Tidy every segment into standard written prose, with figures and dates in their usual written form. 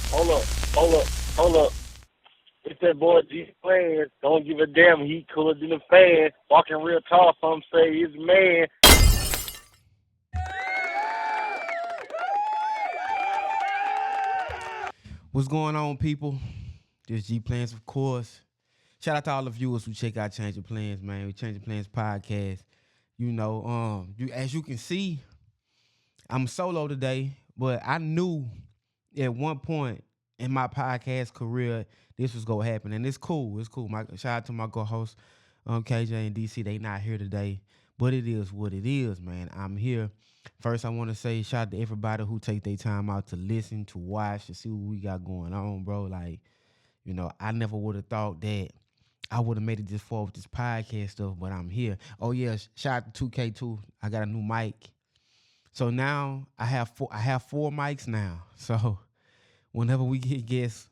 Hold up, hold up, hold up. It's that boy G Plans. Don't give a damn. He cooler than a fan. Walking real tall. Some say he's a man. What's going on, people? This G Plans, of course. Shout out to all the viewers who check out Change Your Plans, man. We Change Your Plans podcast. As you can see, I'm solo today, but I knew at one point in my podcast career this was gonna happen, and it's cool. It's cool. Shout out to my co-hosts, KJ and DC. They not here today, but it is what it is, man. I'm here. First, I want to say shout out to everybody who take their time out to listen, to watch, to see what we got going on, bro. Like, I never would have thought that I would have made it this far with this podcast stuff, but I'm here. Oh yeah, shout out to 2K2. I got a new mic. So now I have four mics now. So whenever we get guests,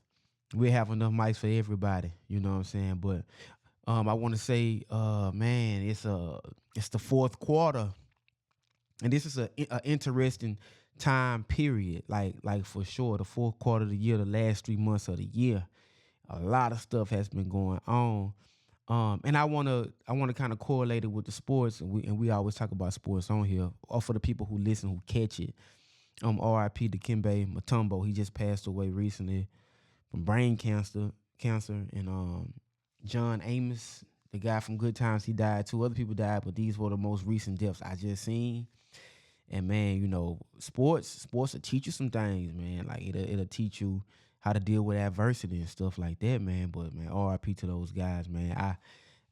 we have enough mics for everybody. You know what I'm saying? But I want to say, man, it's the fourth quarter, and this is a interesting time period. Like for sure, the fourth quarter of the year, the last 3 months of the year, a lot of stuff has been going on. And I wanna kind of correlate it with the sports, and we always talk about sports on here. Or for the people who listen, who catch it. R.I.P. Dikembe Mutombo. He just passed away recently from brain cancer, and John Amos, the guy from Good Times, he died. Two other people died, but these were the most recent deaths I just seen. And man, sports will teach you some things, man. Like it'll teach you how to deal with adversity and stuff like that, man. But man, R.I.P. to those guys, man.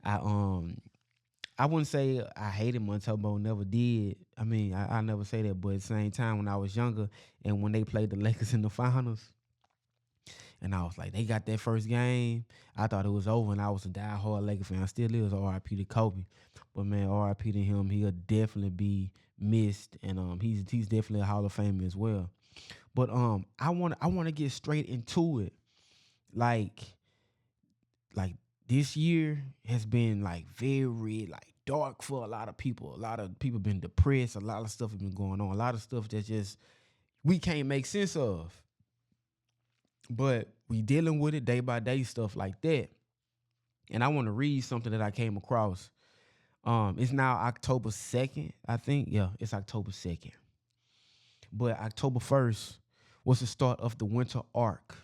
I wouldn't say I hated Mutombo, never did. I mean, I never say that, but at the same time, when I was younger and when they played the Lakers in the finals, and I was like, they got that first game, I thought it was over, and I was a diehard Lakers fan. I still is. R.I.P. to Kobe, but man, R.I.P. to him. He'll definitely be missed, and he's definitely a Hall of Famer as well. But I want to get straight into it. Like like this year has been like very like dark for a lot of people. A lot of people been depressed. A lot of stuff has been going on. A lot of stuff that just we can't make sense of. But we dealing with it day by day, stuff like that. And I want to read something that I came across. It's now October 2nd, I think. Yeah, it's October 2nd. But October 1st was the start of the winter arc,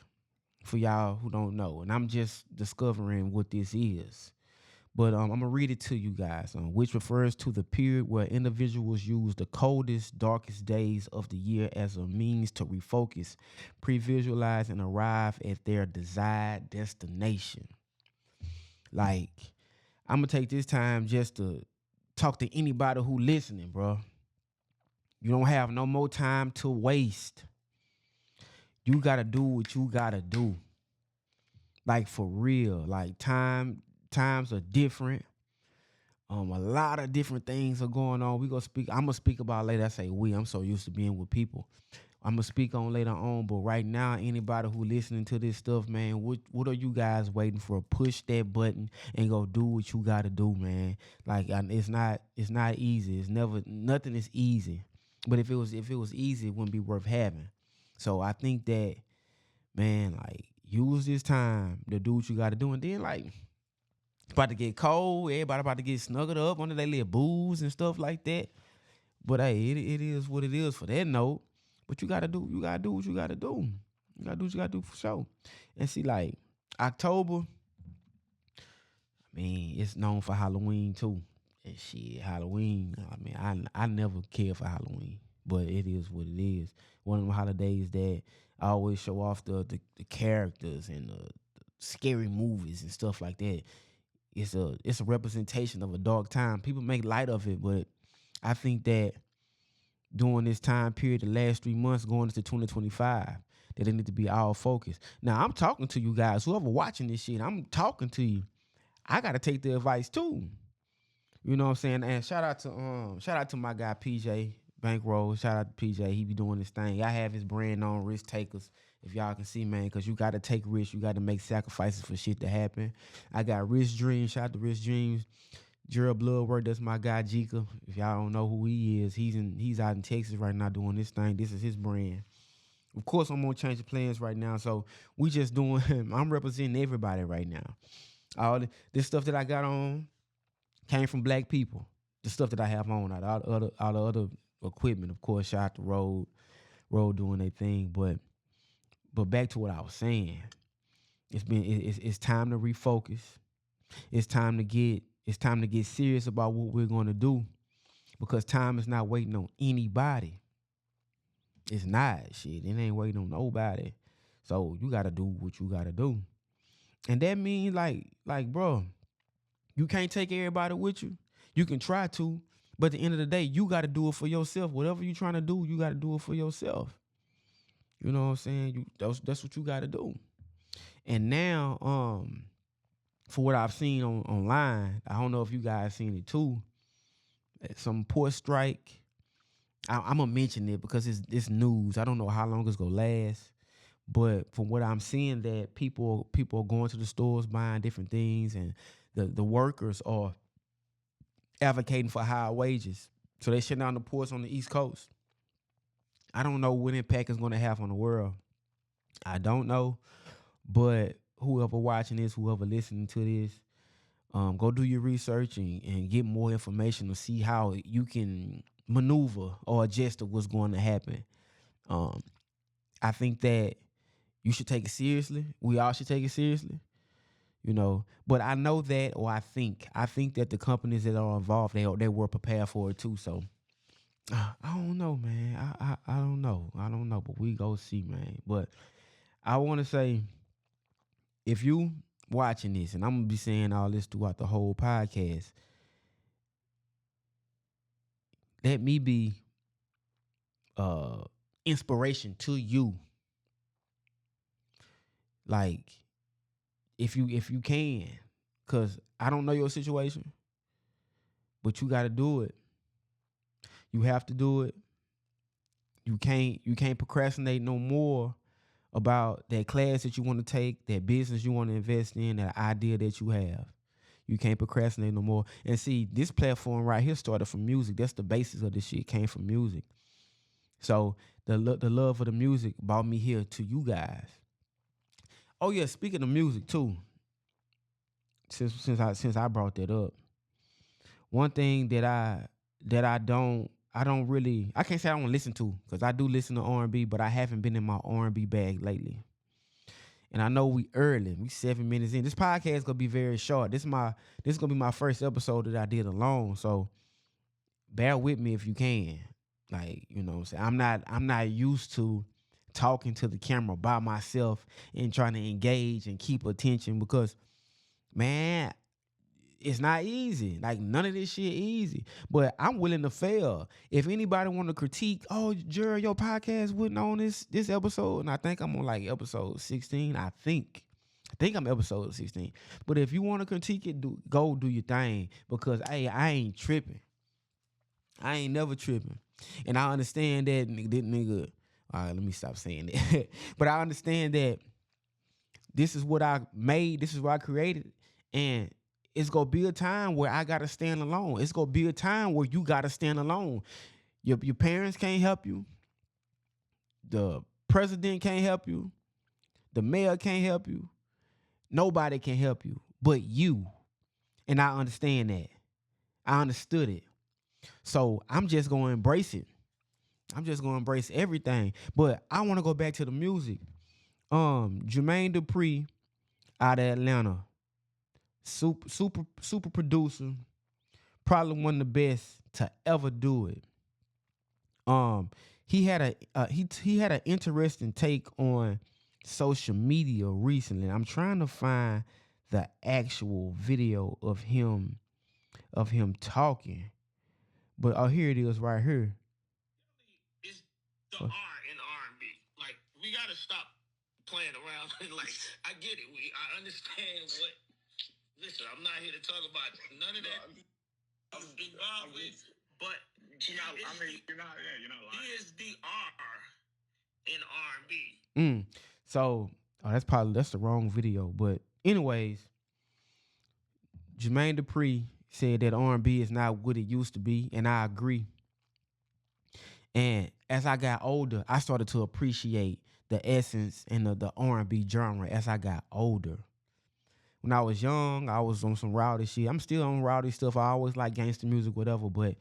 for y'all who don't know. And I'm just discovering what this is. But I'm going to read it to you guys, which refers to the period where individuals use the coldest, darkest days of the year as a means to refocus, pre-visualize, and arrive at their desired destination. Like, I'm going to take this time just to talk to anybody who listening, bro. You don't have no more time to waste. You got to do what you got to do. Like, for real. Like, times are different. A lot of different things are going on. I'm gonna speak about later. I say we. I'm so used to being with people. I'm gonna speak on later on. But right now, anybody who listening to this stuff, man, what are you guys waiting for? Push that button and go do what you gotta do, man. Like it's not easy. It's never nothing is easy. But if it was easy, it wouldn't be worth having. So I think that, man, like use this time to do what you gotta do, and then like. It's about to get cold. Everybody about to get snuggled up under their little booze and stuff like that. But hey, it is what it is for that note. But you gotta do what you gotta do. You gotta do what you gotta do for sure. And see, like October, I mean, it's known for Halloween too. And shit, Halloween. I mean, I never care for Halloween, but it is what it is. One of them holidays that I always show off the characters and the scary movies and stuff like that. It's a representation of a dark time. People make light of it, but I think that during this time period, the last 3 months going into 2025, that they need to be all focused. Now I'm talking to you guys, whoever watching this shit, I'm talking to you. I gotta take the advice too. You know what I'm saying? And shout out to my guy PJ Bankroll. Shout out to PJ. He be doing this thing. I have his brand on Risk Takers. If y'all can see, man, because you got to take risks. You got to make sacrifices for shit to happen. I got Risk Dreams. Shout out to Risk Dreams. Gerald Bloodworth, that's my guy Jika. If y'all don't know who he is, he's out in Texas right now doing this thing. This is his brand. Of course, I'm gonna change the plans right now. So we just doing. I'm representing everybody right now. This stuff that I got on came from black people. The stuff that I have on, all the other equipment, of course, shot the road doing their thing. But back to what I was saying, it's time to refocus. It's time to get serious about what we're going to do because time is not waiting on anybody. It's not shit. It ain't waiting on nobody. So you gotta do what you gotta do, and that means bro, you can't take everybody with you. You can try to, but at the end of the day, you gotta do it for yourself. Whatever you trying to do, you gotta do it for yourself. You know what I'm saying? That's what you gotta do. And now, for what I've seen online, I don't know if you guys seen it too. Some poor strike. I'm gonna mention it because it's news. I don't know how long it's gonna last, but from what I'm seeing, that people are going to the stores buying different things, and the workers are advocating for higher wages. So they shut down the ports on the East Coast. I don't know what impact it's gonna have on the world. I don't know, but whoever watching this, whoever listening to this, go do your research and get more information to see how you can maneuver or adjust to what's going to happen. Um, I think that you should take it seriously. We all should take it seriously, But I know that, or I think that the companies that are involved, they were prepared for it too. So I don't know, man. I don't know. I don't know, but we go see, man. But I want to say, if you watching this, and I'm gonna be saying all this throughout the whole podcast, let me be uh inspiration to you. Like, if you can, cause I don't know your situation, but you got to do it. You have to do it. You can't procrastinate no more about that class that you want to take, that business you want to invest in, that idea that you have. You can't procrastinate no more. And see, this platform right here started from music. That's the basis of this shit. It came from music. So the love for the music brought me here to you guys. Oh yeah, speaking of music too, since I brought that up, one thing that I don't really, I can't say I don't listen to, because I do listen to R&B, but I haven't been in my R&B bag lately. And I know we early. We 7 minutes in. This podcast gonna be very short. This gonna be my first episode that I did alone. So bear with me if you can. Like, what I'm saying? I'm not used to talking to the camera by myself and trying to engage and keep attention because, man, it's not easy. Like, none of this shit easy. But I'm willing to fail. If anybody want to critique, oh, Jerry, your podcast wasn't on this episode, and I think I'm on like episode 16. I think I'm episode 16. But if you want to critique it, go do your thing, because hey, I ain't tripping. I ain't never tripping. And I understand that nigga. All right, let me stop saying that. But I understand that this is what I made. This is what I created. And it's going to be a time where I got to stand alone. It's going to be a time where you got to stand alone. Your parents can't help you. The president can't help you. The mayor can't help you. Nobody can help you but you. And I understand that. I understood it. So I'm just going to embrace it. I'm just going to embrace everything. But I want to go back to the music. Jermaine Dupri out of Atlanta. Super producer. Probably one of the best to ever do it. He had an interesting take on social media recently. I'm trying to find the actual video of him talking. But here it is right here. It's the R in R&B. Like, we gotta stop playing around. Like, I get it. I understand what. Listen, I'm not here to talk about none of that. I'm involved with, but you're not. I mean, you're not. Yeah, you're not lying. He is the R in R&B. So, that's the wrong video. But anyways, Jermaine Dupri said that R&B is not what it used to be, and I agree. And as I got older, I started to appreciate the essence and the R&B genre as I got older. When I was young, I was on some rowdy shit. I'm still on rowdy stuff. I always like gangster music, whatever. But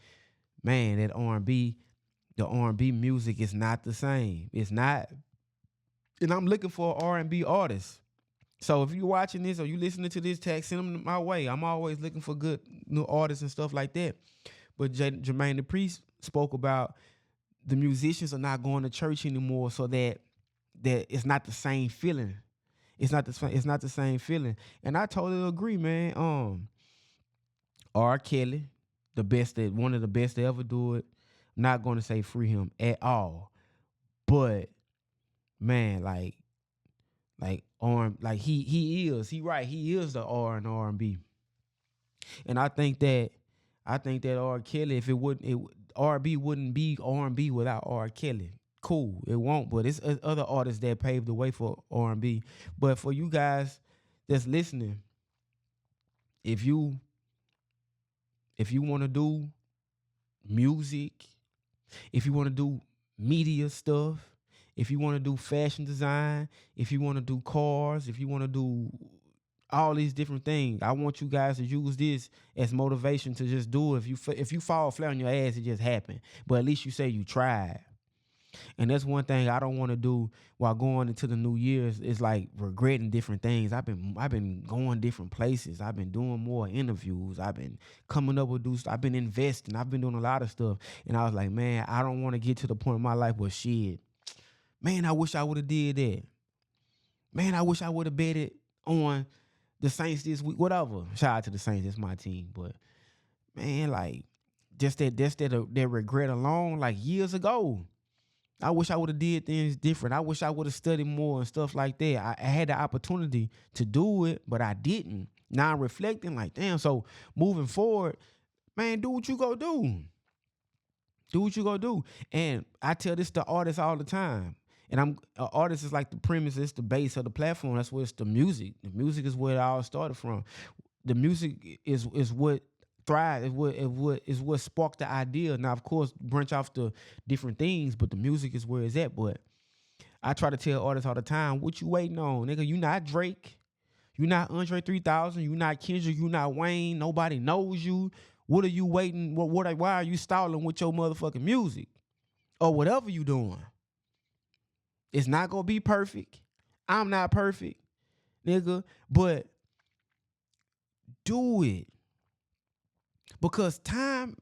man, that R&B, the R&B music is not the same. It's not. And I'm looking for an R&B artist. So if you're watching this or you listening to this text, send them my way. I'm always looking for good new artists and stuff like that. But Jermaine the Priest spoke about the musicians are not going to church anymore, so that it's not the same feeling. It's not the same feeling. And I totally agree, man. R. Kelly, one of the best to ever do it. I'm not going to say free him at all, but man, he is the R and R&B. And I think that R. Kelly, if it wouldn't, R&B wouldn't be R&B without R. Kelly. Cool, it won't. But it's other artists that paved the way for R&B. But for you guys that's listening, if you want to do music, if you want to do media stuff, if you want to do fashion design, if you want to do cars, if you want to do all these different things, I want you guys to use this as motivation to just do it. If you fall flat on your ass, it just happened. But at least you say you tried. And that's one thing I don't want to do while going into the new year's is like regretting different things. I've been going different places. I've been doing more interviews. I've been coming up with I've been investing. I've been doing a lot of stuff. And I was like, man, I don't want to get to the point in my life where shit. Man, I wish I would have did that. Man, I wish I would have betted on the Saints this week. Whatever. Shout out to the Saints. That's my team. But man, like that regret alone, like years ago. I wish I would have did things different. I wish I would have studied more and stuff like that. I had the opportunity to do it, but I didn't. Now I'm reflecting like, damn, so moving forward, man, do what you go do. Do what you go do. And I tell this to artists all the time. And artist is like the premise, it's the base of the platform. That's where it's the music. The music is where it all started from. The music is what thrive is what sparked the idea. Now, of course, branch off to different things, but the music is where it's at. But I try to tell artists all the time, what you waiting on, nigga? You not Drake, you not Andre 3000, you not Kendrick, you not Wayne. Nobody knows you. What are you waiting? Why are you stalling with your motherfucking music or whatever you doing? It's not gonna be perfect. I'm not perfect, nigga, but do it. Because time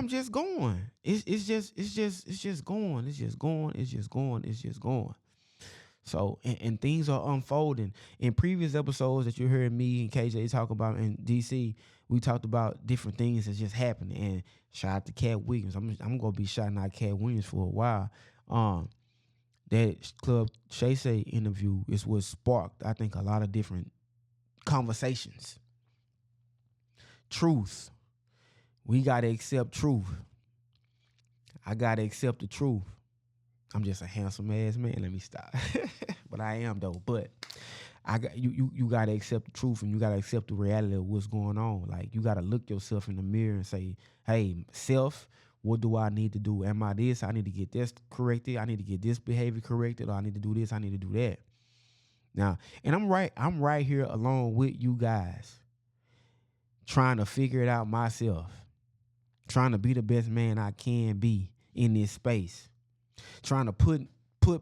just going. It's just going. It's just going. So and things are unfolding. In previous episodes that you heard me and KJ talk about in DC, we talked about different things that's just happening. And shout out to Cat Williams. I'm gonna be shouting out Cat Williams for a while. That Club Shay Say interview is what sparked, I think, a lot of different conversations. Truth. We gotta accept truth. I gotta accept the truth. I'm just a handsome ass man. Let me stop. But I am though. But I got you gotta accept the truth, and you gotta accept the reality of what's going on. Like you gotta look yourself in the mirror and say, hey, self, what do I need to do? Am I this? I need to get this corrected. I need to get this behavior corrected, or I need to do this, I need to do that. Now, and I'm right here along with you guys, trying to figure it out myself. Trying to be the best man I can be in this space. Trying to put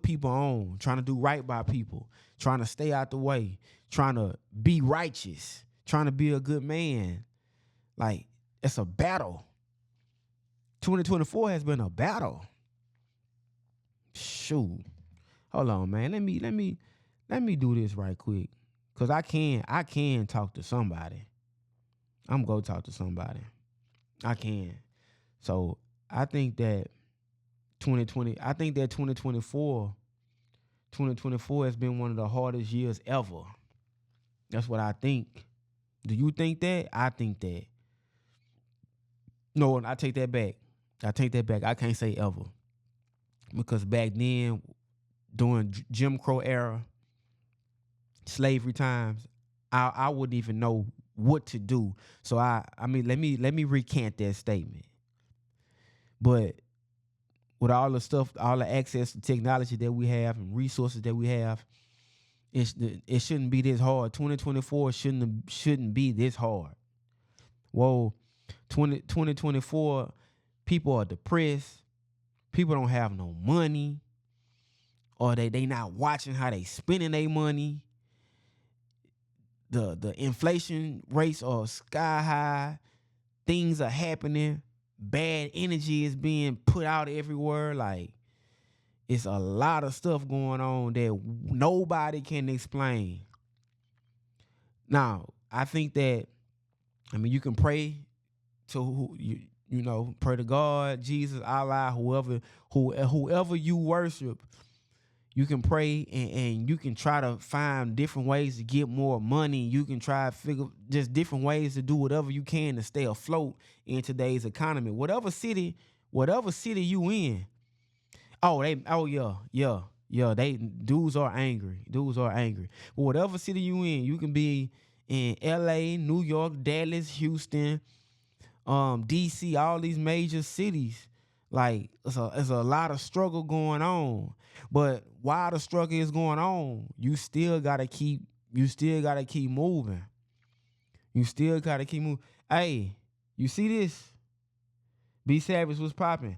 people on. Trying to do right by people. Trying to stay out the way. Trying to be righteous. Trying to be a good man. Like, it's a battle. 2024 has been a battle. Shoot. Hold on, man. Let me do this right quick. Cause I can talk to somebody. I'm gonna talk to somebody. I can. So I think that 2024 has been one of the hardest years ever. That's what I think. Do you think that? I think that. No, I take that back. I can't say ever. Because back then, during Jim Crow era, slavery times, I wouldn't even know what to do. So I mean, let me recant that statement. But with all the stuff, all the access to technology that we have and resources that we have, it shouldn't be this hard. 2024 shouldn't be this hard. Whoa, 2024, people are depressed. People don't have no money, or they not watching how they spending their money. The inflation rates are sky high. Things are happening. Bad energy is being put out everywhere. Like, it's a lot of stuff going on that nobody can explain. Now, I think that, I mean, you can pray to pray to God, Jesus, Allah, whoever you worship. You can pray and you can try to find different ways to get more money. You can try to figure just different ways to do whatever you can to stay afloat in today's economy. Whatever city you in. They dudes are angry. Dudes are angry. But whatever city you in, you can be in LA, New York, Dallas, Houston, DC, all these major cities. Like, it's a lot of struggle going on. But while the struggle is going on, you still gotta keep moving. You still gotta keep moving. Hey, you see this? B Savage was popping.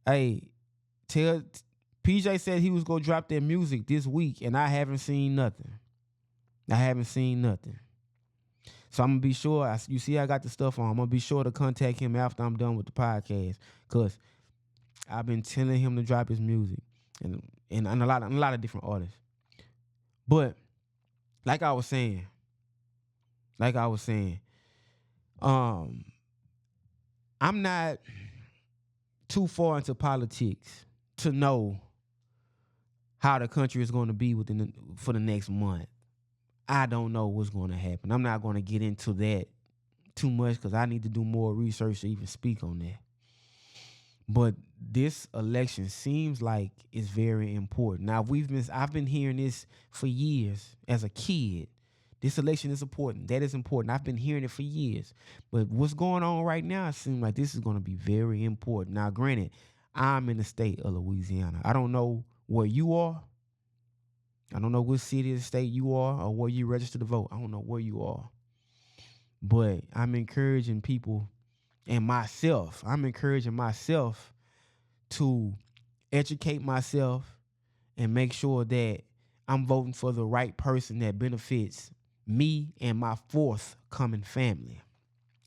Hey, tell PJ said he was gonna drop their music this week, and I haven't seen nothing. So I'm gonna be sure. You see, I got the stuff on. I'm gonna be sure to contact him after I'm done with the podcast, cause I've been telling him to drop his music, and a lot of different artists. But like I was saying, um, I'm not too far into politics to know how the country is going to be for the next month. I don't know what's going to happen. I'm not going to get into that too much because I need to do more research to even speak on that. But this election seems like it's very important. Now, I've been hearing this for years as a kid. This election is important. That is important. I've been hearing it for years. But what's going on right now, it seems like this is going to be very important. Now, granted, I'm in the state of Louisiana. I don't know where you are. I don't know what city or state you are or where you register to vote. I don't know where you are. But I'm encouraging people and myself. I'm encouraging myself to educate myself and make sure that I'm voting for the right person that benefits me and my forthcoming family.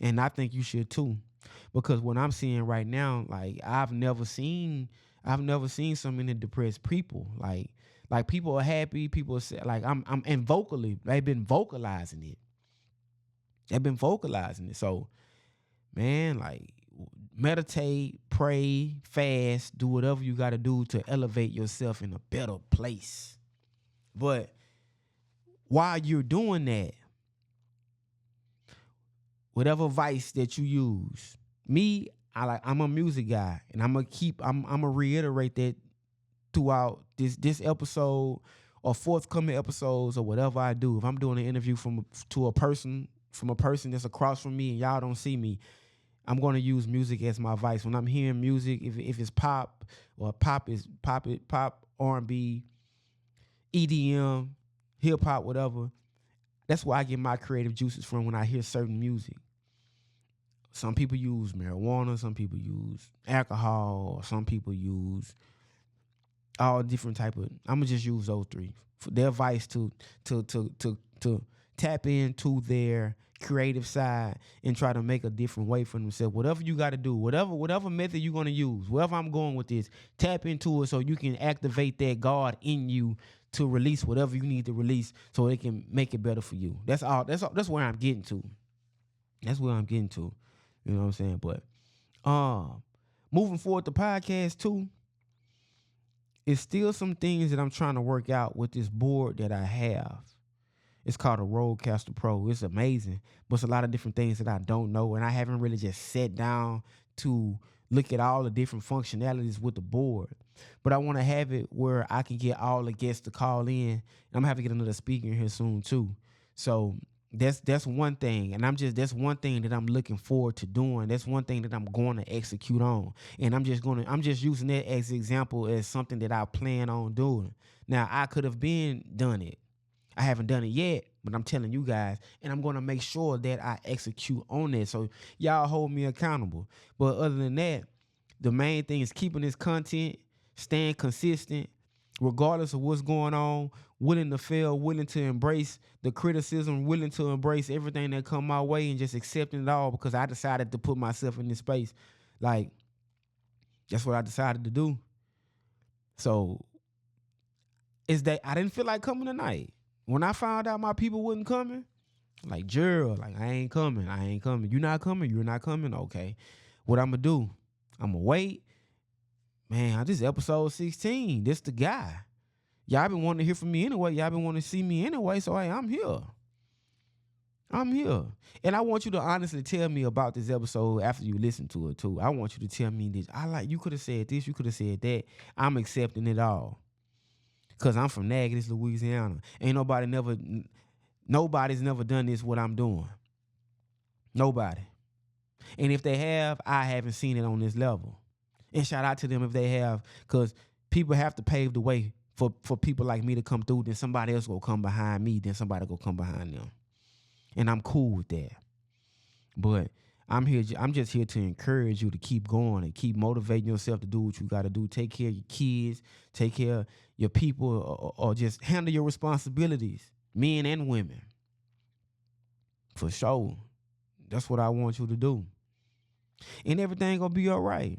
And I think you should too. Because what I'm seeing right now, like I've never seen so many depressed people. Like people are happy. People say, like and vocally, they've been vocalizing it. So, man, like meditate, pray, fast, do whatever you got to do to elevate yourself in a better place. But while you're doing that, whatever vice that you use, I'm a music guy, and I'm gonna reiterate that throughout this episode or forthcoming episodes or whatever I do. If I'm doing an interview from a person that's across from me and y'all don't see me, I'm gonna use music as my vice. When I'm hearing music, if it's pop or pop, R&B, EDM, hip hop, whatever. That's where I get my creative juices from when I hear certain music. Some people use marijuana, some people use alcohol, or some people use all different type of. I'm gonna just use those three for their vice to tap into their creative side and try to make a different way for themselves. Whatever you got to do, whatever method you're gonna use, wherever I'm going with this, tap into it so you can activate that God in you to release whatever you need to release, so it can make it better for you. That's all. That's where I'm getting to. You know what I'm saying? But moving forward, the podcast too. It's still some things that I'm trying to work out with this board that I have. It's called a Rodecaster Pro. It's amazing, but it's a lot of different things that I don't know, and I haven't really just sat down to look at all the different functionalities with the board. But I want to have it where I can get all the guests to call in. And I'm going to have to get another speaker in here soon too. So That's one thing, and that's one thing that I'm looking forward to doing. That's one thing that I'm going to execute on, and I'm just using that as example as something that I plan on doing. Now I could have been done it. I haven't done it yet, but I'm telling you guys, and I'm going to make sure that I execute on it. So y'all hold me accountable. But other than that, the main thing is keeping this content, staying consistent, regardless of what's going on, willing to fail, willing to embrace the criticism, willing to embrace everything that come my way and just accepting it all because I decided to put myself in this space. Like, that's what I decided to do. So is that I didn't feel like coming tonight. When I found out my people wasn't coming, like Gerald, like I ain't coming, I ain't coming. You not coming, you're not coming. Okay. What I'm gonna do? I'm gonna wait. Man, this is episode 16. This the guy. Y'all been wanting to hear from me anyway. Y'all been wanting to see me anyway. So hey, I'm here. I'm here. And I want you to honestly tell me about this episode after you listen to it too. I want you to tell me this. You could have said this, you could have said that. I'm accepting it all. Cause I'm from Natchez, Louisiana. Nobody's never done this what I'm doing. Nobody. And if they have, I haven't seen it on this level. And shout out to them if they have, because people have to pave the way for people like me to come through. Then somebody else will come behind me. Then somebody will come behind them. And I'm cool with that. But I'm just here to encourage you to keep going and keep motivating yourself to do what you got to do. Take care of your kids. Take care of your people, or just handle your responsibilities, men and women. For sure. That's what I want you to do. And everything gonna be all right.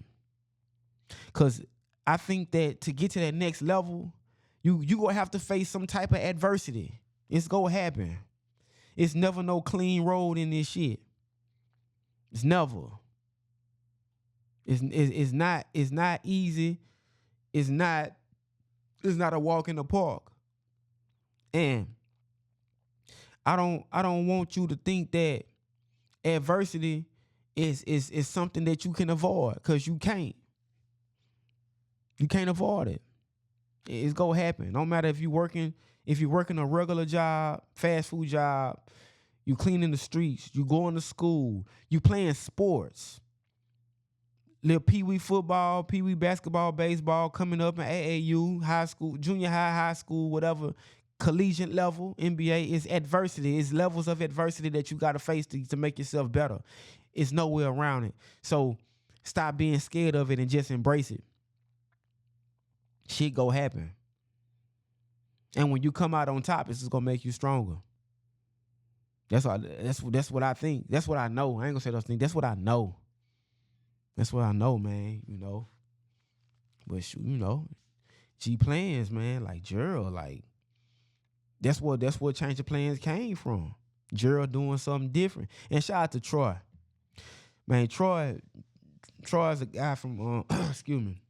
Because I think that to get to that next level, you gonna have to face some type of adversity. It's gonna happen. It's never no clean road in this shit. It's never. It's not easy. It's not a walk in the park. And I don't want you to think that adversity is something that you can avoid, because you can't. You can't avoid it. It's gonna happen. No matter if you're working a regular job, fast food job, you cleaning the streets, you going to school, you playing sports, little pee-wee football, pee-wee basketball, baseball, coming up in AAU, high school, junior high school, whatever, collegiate level, NBA. It's adversity. It's levels of adversity that you got to face to make yourself better. It's no way around it. So stop being scared of it and just embrace it. Shit go happen. And when you come out on top, it's just gonna make you stronger. That's what I think. That's what I know. I ain't gonna say those things. That's what I know. That's what I know, man. But G-Plans, man, like Gerald, like that's what Changeofplanz came from. Gerald doing something different. And shout out to Troy. Man, Troy is a guy from excuse me.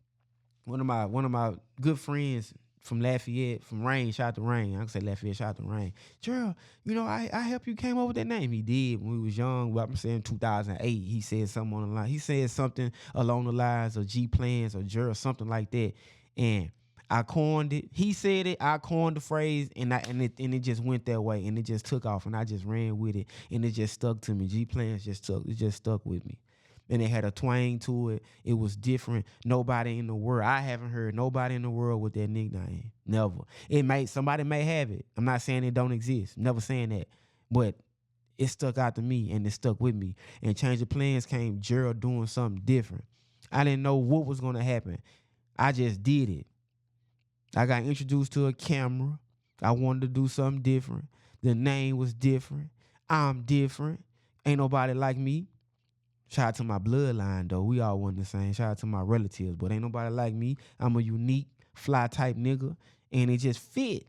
One of my good friends from Lafayette, from Rain, shout out to Rain. I can say Lafayette, shout out to Rain. Gerald, I helped you came up with that name. He did when we was young. But I'm saying 2008. He said something on the line. He said something along the lines of G-Plans or Gerald, something like that. And I coined it. He said it. I coined the phrase, and it just went that way, and it just took off, and I just ran with it, and it just stuck to me. G-Plans just stuck with me. And it had a twang to it. It was different. Nobody in the world. I haven't heard nobody in the world with that nickname. Never. Somebody may have it. I'm not saying it don't exist. Never saying that. But it stuck out to me and it stuck with me. And Changeofplanz came Gerald doing something different. I didn't know what was gonna happen. I just did it. I got introduced to a camera. I wanted to do something different. The name was different. I'm different. Ain't nobody like me. Shout out to my bloodline, though. We all one the same. Shout out to my relatives, but ain't nobody like me. I'm a unique, fly type nigga, and it just fit.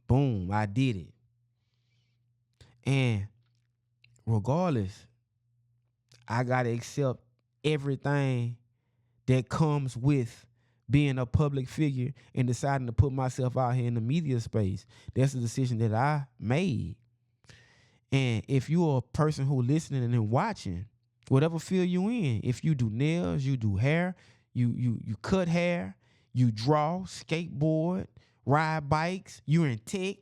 Boom, I did it. And regardless, I got to accept everything that comes with being a public figure and deciding to put myself out here in the media space. That's a decision that I made. And if you're a person who listening and watching, whatever field you in, if you do nails, you do hair, you cut hair, you draw, skateboard, ride bikes, you're in tech,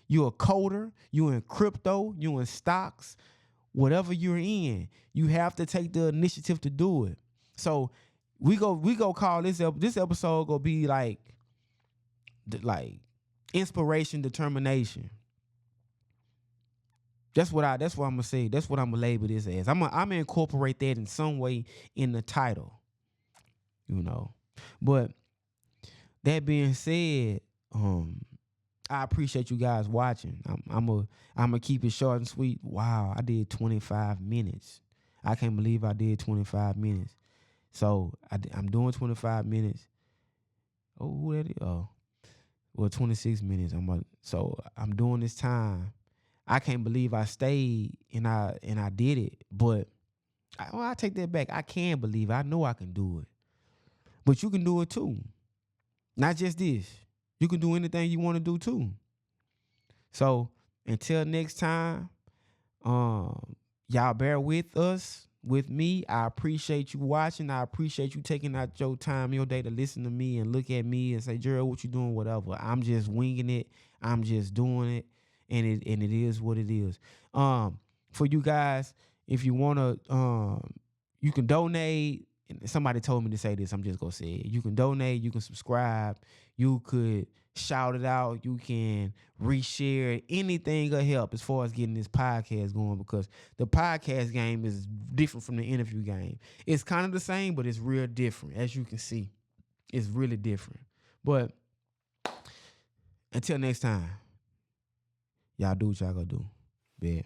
You a coder, you in crypto, you in stocks, whatever you're in, you have to take the initiative to do it. So we go call this episode gonna be like inspiration, determination. That's what I'm gonna say. That's what I'm gonna label this as. I'm gonna incorporate that in some way in the title, you know. But that being said, I appreciate you guys watching. I'm gonna keep it short and sweet. Wow, I did 25 minutes. I can't believe I did 25 minutes. So I'm doing 25 minutes. Oh, who that is? Oh, well, 26 minutes. So I'm doing this time. I can't believe I stayed and I did it. But I take that back. I can believe it. I know I can do it. But you can do it too. Not just this. You can do anything you want to do too. So until next time, y'all bear with us, with me. I appreciate you watching. I appreciate you taking out your time, your day to listen to me and look at me and say, Gerald, what you doing? Whatever. I'm just winging it. I'm just doing it. And it is what it is. For you guys, if you wanna you can donate. Somebody told me to say this. I'm just gonna say it. You can donate, you can subscribe, you could shout it out, you can reshare it. Anything will help as far as getting this podcast going, because the podcast game is different from the interview game. It's kind of the same, but it's real different. As you can see, it's really different. But until next time, y'all do what y'all gonna do. Yeah.